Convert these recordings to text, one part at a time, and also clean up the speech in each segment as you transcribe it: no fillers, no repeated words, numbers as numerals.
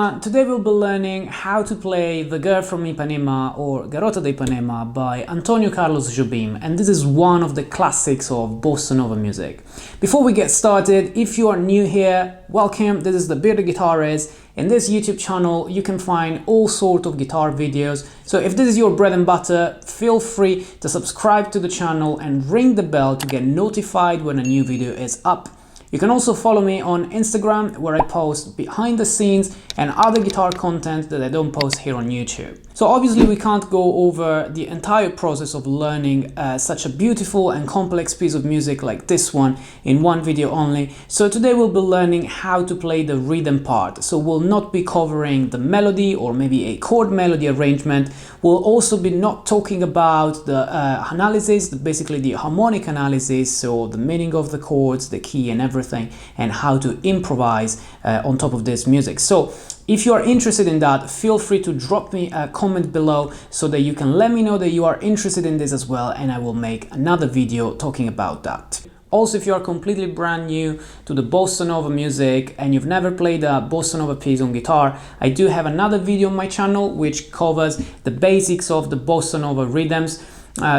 everyone, today we'll be learning how to play the Girl from Ipanema or Garota de Ipanema by Antonio Carlos Jobim, and this is one of the classics of Bossa Nova music. Before we get started, if you are new here, welcome. This is the Bearded Guitarist. In this YouTube channel you can find all sorts of guitar videos, so if this is your bread and butter, feel free to subscribe to the channel and ring the bell to get notified when a new video is up. You can also follow me on Instagram, where I post behind the scenes and other guitar content that I don't post here on YouTube. So obviously we can't go over the entire process of learning such a beautiful and complex piece of music like this one in one video only. So today we'll be learning how to play the rhythm part. So we'll not be covering the melody or maybe a chord melody arrangement. We'll also be not talking about the analysis, basically the harmonic analysis, so the meaning of the chords, the key and everything, and how to improvise on top of this music. So if you are interested in that, feel free to drop me a comment below so that you can let me know that you are interested in this as well, and I will make another video talking about that. Also, if you are completely brand new to the Bossa Nova music and you've never played a Bossa Nova piece on guitar, I do have another video on my channel which covers the basics of the Bossa Nova rhythms.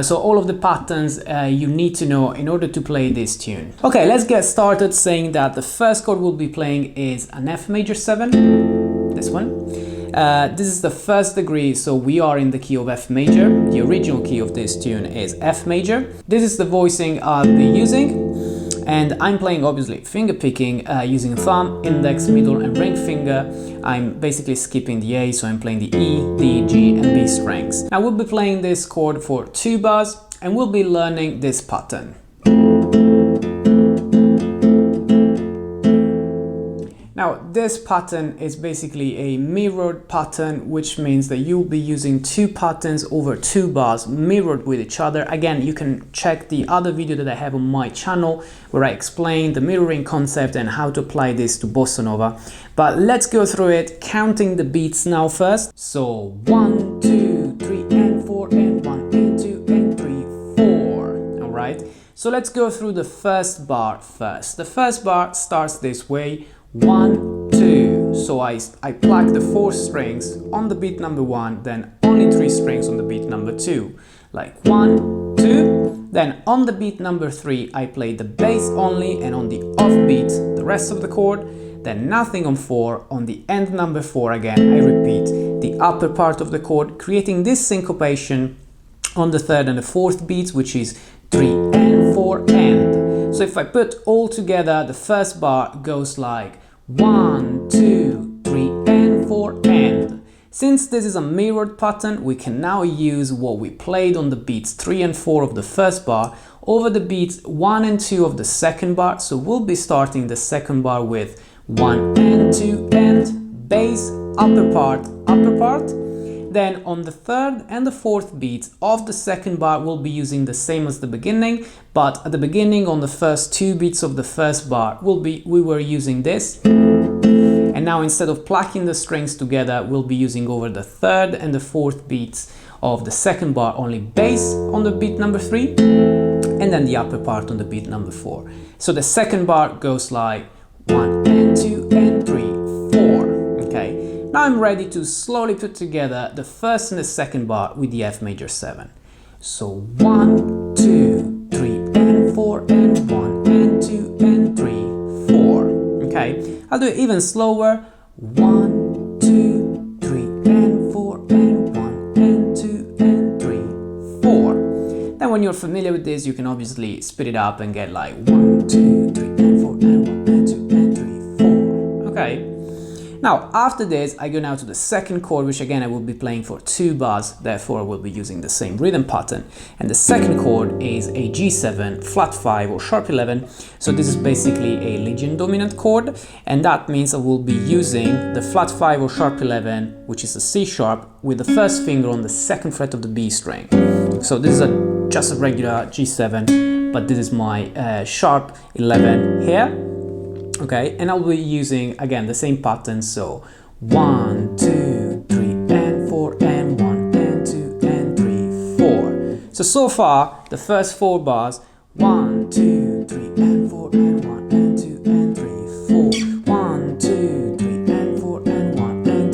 So all of the patterns you need to know in order to play this tune. Okay, let's get started saying that the first chord we'll be playing is an F major 7, this one. This is the first degree, so we are in the key of F major. The original key of this tune is F major. This is the voicing I'll be using. And I'm playing obviously finger picking using thumb, index, middle and ring finger. I'm basically skipping the A, so I'm playing the E, D, G and B strings. Now we'll be playing this chord for 2 bars and we'll be learning this pattern. Now this pattern is basically a mirrored pattern, which means that you'll be using 2 patterns over 2 bars mirrored with each other. Again, you can check the other video that I have on my channel where I explain the mirroring concept and how to apply this to Bossa Nova. But let's go through it, counting the beats now first. So 1, 2, 3 and 4 and 1 and 2 and 3, 4. Alright, so let's go through the first bar first. The first bar starts this way. 1, 2, so I pluck the 4 strings on the beat number 1, then only 3 strings on the beat number 2, like 1, 2, then on the beat number 3 I play the bass only, and on the off beat the rest of the chord, then nothing on 4, on the end number 4 again I repeat the upper part of the chord, creating this syncopation on the 3rd and the 4th beats, which is 3 and 4 and. So if I put all together, the first bar goes like 1, 2, 3 and 4 and. Since this is a mirrored pattern, we can now use what we played on the beats 3 and 4 of the first bar over the beats 1 and 2 of the second bar. So we'll be starting the second bar with 1 and 2 and, bass, upper part, upper part. Then on the 3rd and the 4th beats of the second bar we'll be using the same as the beginning, but at the beginning on the first 2 beats of the first bar we were using this, and now instead of plucking the strings together we'll be using over the 3rd and the 4th beats of the second bar only bass on the beat number 3 and then the upper part on the beat number 4. So the second bar goes like 1 and 2 and 3, 4. Okay. Now I'm ready to slowly put together the first and the second bar with the F major 7. So 1, 2, 3 and 4 and 1 and 2 and 3, 4. Okay, I'll do it even slower. 1, 2, 3 and 4 and 1 and 2 and 3, 4. Then when you're familiar with this, you can obviously speed it up and get like 1, 2, 3 and 4 and 1 and 2 and 3, 4. Okay. Now after this I go now to the second chord, which again I will be playing for 2 bars, therefore I will be using the same rhythm pattern, and the second chord is a G7 flat 5 or sharp 11. So this is basically a Lydian dominant chord, and that means I will be using the flat 5 or sharp 11, which is a C sharp, with the first finger on the 2nd fret of the B string. So this is just a regular G7, but this is my sharp 11 here. Okay, and I'll be using again the same pattern, so 1, 2, 3 and 4 and 1 and 2 and 3, 4. So far the first 4 bars, 1, 2, 3 and 4 and 1 and 2 and 3, 4. 1, 2, 3 and 4 and 1 and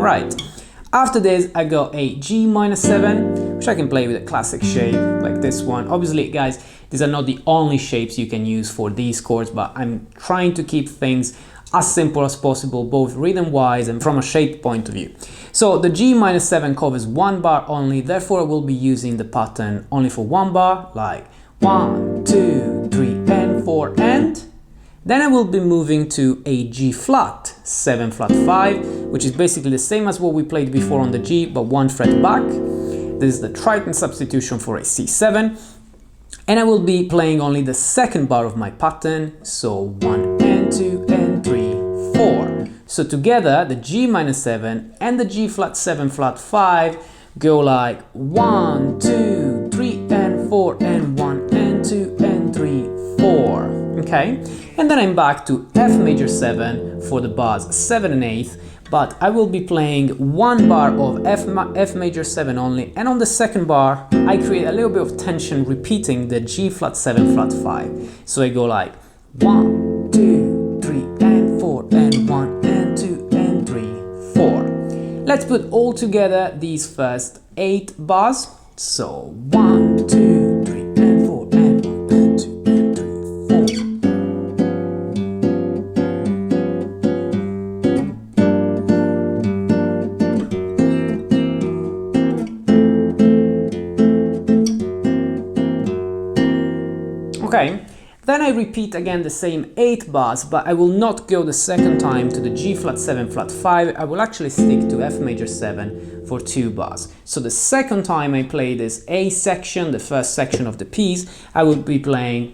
Right. After this, I got a G minor 7, which I can play with a classic shape like this one. Obviously, guys, these are not the only shapes you can use for these chords, but I'm trying to keep things as simple as possible, both rhythm-wise and from a shape point of view. So the G minor 7 covers one bar only, therefore I will be using the pattern only for one bar, like 1, 2, 3, and 4, and then I will be moving to a G flat 7 flat 5, which is basically the same as what we played before on the G, but one fret back. This is the tritone substitution for a C7, and I will be playing only the second bar of my pattern, so 1 and 2 and 3, 4. So together the G minor 7 and the G flat 7 flat 5 go like 1, 2, 3 and 4, and 1 and 2 and 3, 4. Okay, and then I'm back to F major 7 for the bars 7 and 8, but I will be playing one bar of F major 7 only, and on the second bar I create a little bit of tension repeating the G flat 7 flat 5. So I go like 1, 2, 3 and 4, and 1 and 2 and 3, 4. Let's put all together these first 8 bars. So 1, 2, 3 and 4, and 1 and 2 and 3, 4. Okay, then I repeat again the same 8 bars, but I will not go the second time to the G flat 7 flat 5. I will actually stick to F major 7 for 2 bars. So the second time I play this A section, the first section of the piece, I will be playing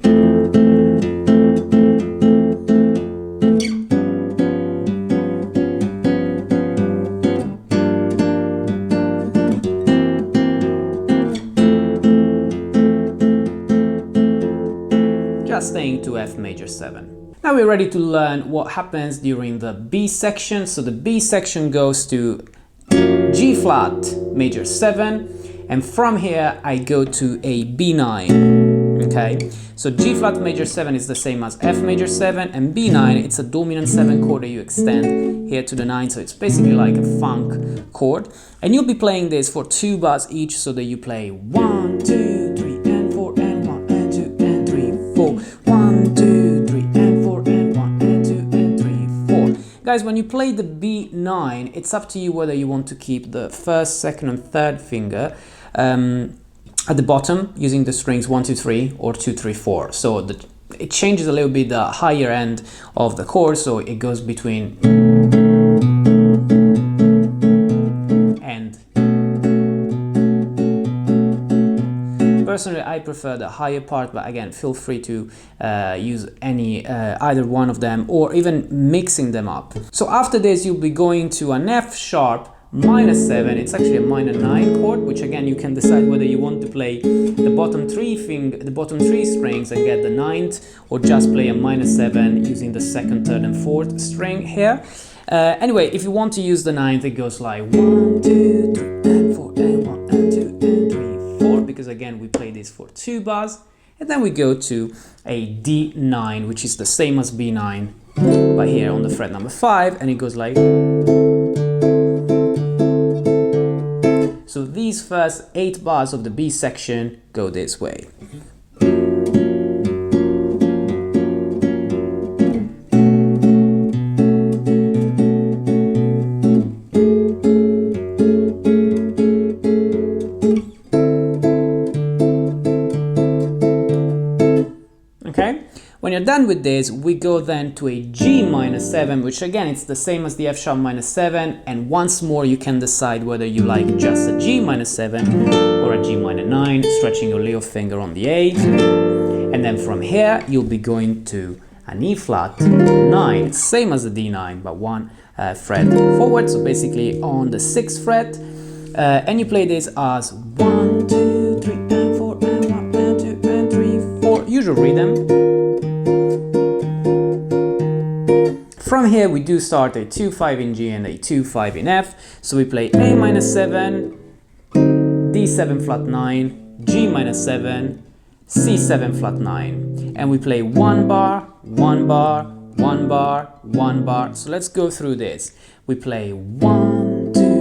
staying to F major 7. Now we're ready to learn what happens during the B section. So the B section goes to G flat major 7, and from here I go to a B9. Okay, so G flat major 7 is the same as F major 7, and B9, it's a dominant 7 chord that you extend here to the 9, so it's basically like a funk chord, and you'll be playing this for 2 bars each, so that you play 1, 2, 3 and 4, and 1 and 2 and 3, 4, 1, 2, 3 and 4, and 1 and 2 and 3, 4. Guys, when you play the B9, it's up to you whether you want to keep the first, second and third finger at the bottom using the strings 1, 2, 3 or 2, 3, 4. So it changes a little bit the higher end of the chord, so it goes between and. Personally, I prefer the higher part, but again, feel free to use any either one of them, or even mixing them up. So after this, you'll be going to an F sharp minor 7. It's actually a minor 9 chord, which again you can decide whether you want to play the bottom 3 strings and get the 9th, or just play a minor 7 using the 2nd, 3rd and 4th string here. Anyway, if you want to use the 9th, it goes like 1, 2, 3 and 4, and 1 and 2 and 3, 4, because again we play this for 2 bars, and then we go to a D9, which is the same as B9, but here on the fret number 5, and it goes like. So these first 8 bars of the B section go this way. Okay? When you're done with this, we go then to a G minor 7, which again, it's the same as the F sharp minor 7, and once more you can decide whether you like just a G minor 7 or a G minor 9, stretching your little finger on the A, and then from here you'll be going to an E flat 9, same as the D9, but one fret forward, so basically on the 6th fret, and you play this as 1, 2, 3 and 4, and 1 and 2 and 3, 4, usual rhythm. From here we do start a 2-5 in G and a 2-5 in F, so we play A minor 7, D7 flat 9, G minor 7, C7 flat 9, and we play 1 bar, 1 bar, 1 bar, 1 bar. So let's go through this. We play 1, 2,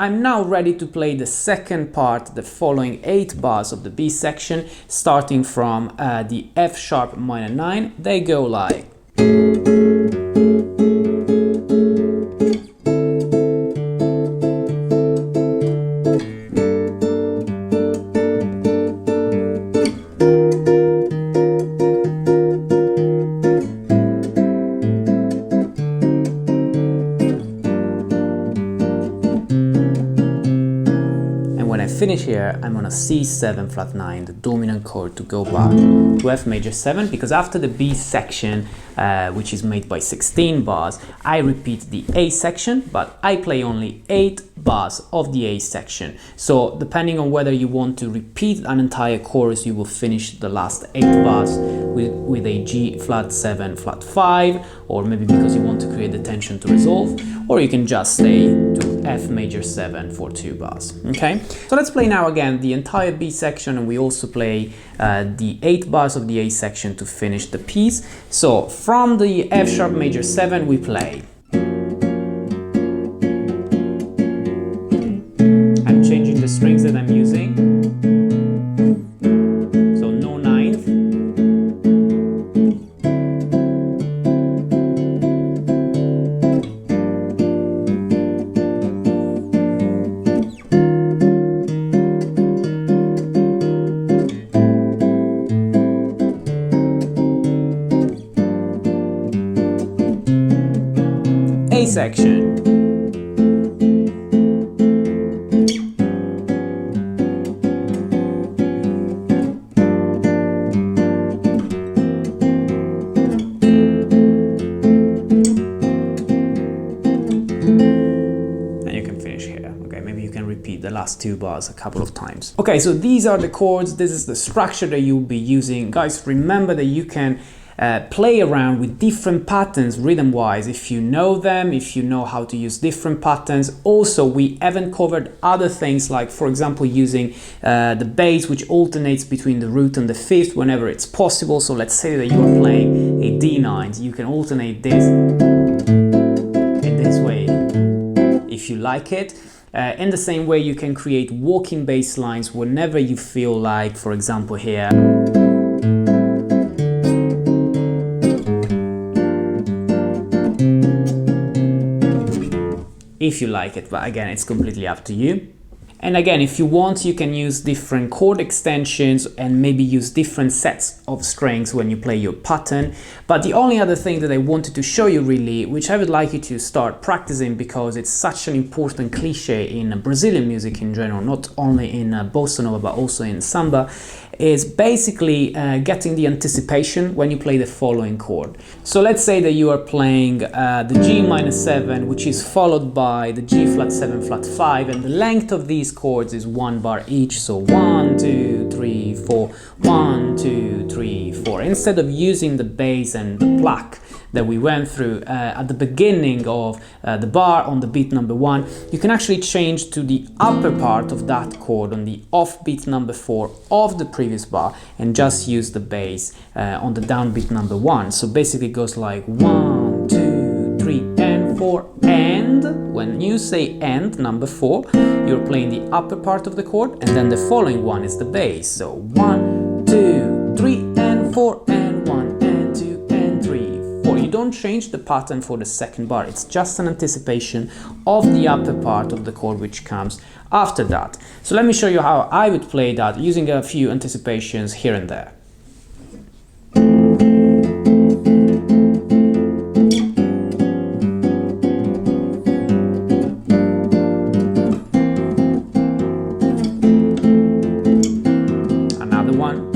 I'm now ready to play the second part, the following 8 bars of the B section, starting from the F sharp minor 9. They go like. Finish here, I'm on a C7 flat 9, the dominant chord, to go back to F major 7, because after the B section, which is made by 16 bars, I repeat the A section, but I play only 8 bars of the A section. So depending on whether you want to repeat an entire chorus, you will finish the last 8 bars with a G flat 7 flat 5, or maybe because you want to create the tension to resolve, or you can just stay to F major 7 for 2 bars. Okay, so let's play now again the entire B section, and we also play the 8 bars of the A section to finish the piece. So from the F sharp major 7 we play. I'm changing the strings that I'm using. So no ninth. A section. And you can finish here. Okay, maybe you can repeat the last 2 bars a couple of times. Okay, so these are the chords. This is the structure that you'll be using. Guys, remember that you can play around with different patterns rhythm-wise if you know them, if you know how to use different patterns. Also, we haven't covered other things like, for example, using the bass, which alternates between the root and the fifth whenever it's possible. So let's say that you're playing a D9, you can alternate this in this way if you like it. In the same way, you can create walking bass lines whenever you feel like, for example, here. If you like it, but again, it's completely up to you. And again, if you want, you can use different chord extensions and maybe use different sets of strings when you play your pattern. But the only other thing that I wanted to show you really, which I would like you to start practicing because it's such an important cliche in Brazilian music in general, not only in Bossa Nova, but also in samba, is basically getting the anticipation when you play the following chord. So let's say that you are playing the G minor 7, which is followed by the G flat 7 flat 5, and the length of these chords is 1 bar each. So 1, 2, 3, 4, 1, 2, 3, 4. Instead of using the bass and the pluck that we went through at the beginning of the bar on the beat number 1, you can actually change to the upper part of that chord on the off beat number 4 of the previous bar and just use the bass on the downbeat number 1. So basically it goes like 1, 2, 3, and 4, and when you say and number 4, you're playing the upper part of the chord, and then the following one is the bass. So 1, 2, 3, and 4, and 1, and 2, and 3, 4. You don't change the pattern for the second bar, it's just an anticipation of the upper part of the chord which comes after that. So let me show you how I would play that using a few anticipations here and there. Another one.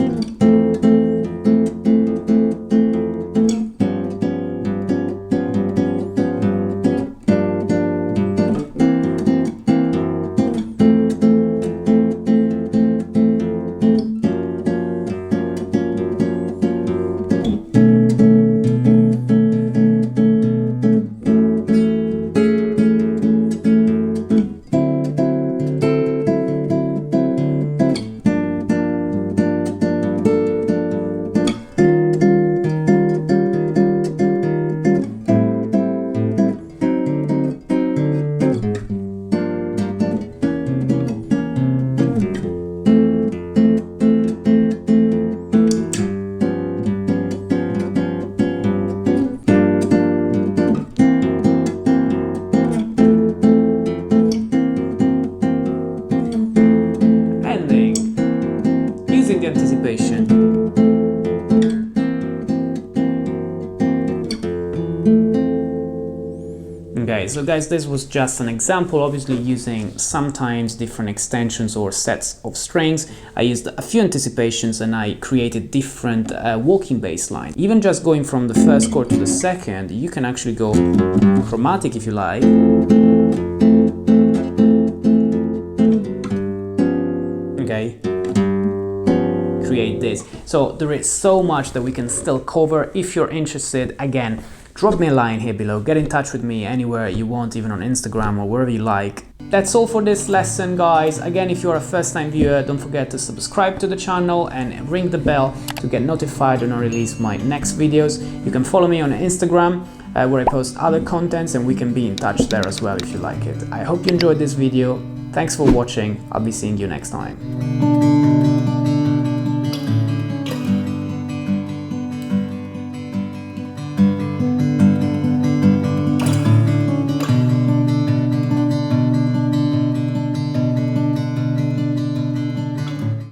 so guys, this was just an example, obviously using sometimes different extensions or sets of strings. I used a few anticipations and I created different walking bass line. Even just going from the first chord to the second, you can actually go chromatic if you like. Okay, create this. So there is so much that we can still cover. If you're interested, again, drop me a line here below, get in touch with me anywhere you want, even on Instagram or wherever you like. That's all for this lesson, guys. Again, if you're a first-time viewer, don't forget to subscribe to the channel and ring the bell to get notified when I release my next videos. You can follow me on Instagram where I post other contents, and we can be in touch there as well if you like it. I hope you enjoyed this video. Thanks for watching. I'll be seeing you next time.